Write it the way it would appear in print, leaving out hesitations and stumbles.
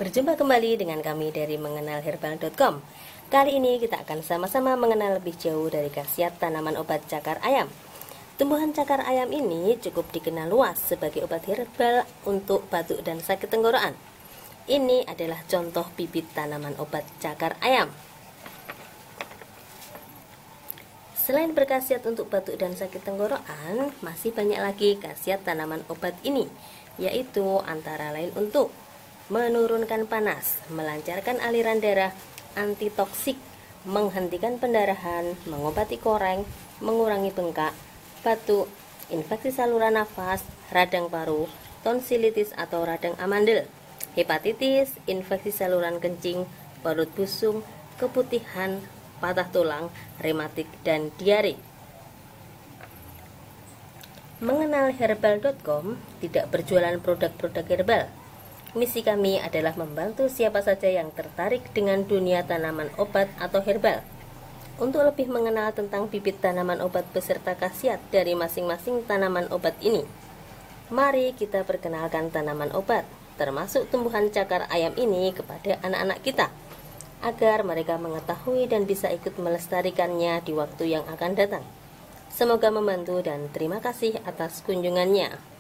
Berjumpa kembali dengan kami dari mengenalherbal.com. Kali ini kita akan sama-sama mengenal lebih jauh dari khasiat tanaman obat cakar ayam. Tumbuhan cakar ayam ini cukup dikenal luas sebagai obat herbal untuk batuk dan sakit tenggorokan. Ini adalah contoh bibit tanaman obat cakar ayam. Selain berkhasiat untuk batuk dan sakit tenggorokan, masih banyak lagi khasiat tanaman obat ini, yaitu antara lain untuk menurunkan panas, melancarkan aliran darah, antitoksik, menghentikan pendarahan, mengobati koreng, mengurangi bengkak, batuk, infeksi saluran nafas, radang paru, tonsilitis atau radang amandel, hepatitis, infeksi saluran kencing, perut busung, keputihan, patah tulang, rematik, dan diare. Mengenalherbal.com tidak berjualan produk-produk herbal. Misi kami adalah membantu siapa saja yang tertarik dengan dunia tanaman obat atau herbal. Untuk lebih mengenal tentang bibit tanaman obat beserta khasiat dari masing-masing tanaman obat ini, mari kita perkenalkan tanaman obat, termasuk tumbuhan cakar ayam ini kepada anak-anak kita, agar mereka mengetahui dan bisa ikut melestarikannya di waktu yang akan datang. Semoga membantu dan terima kasih atas kunjungannya.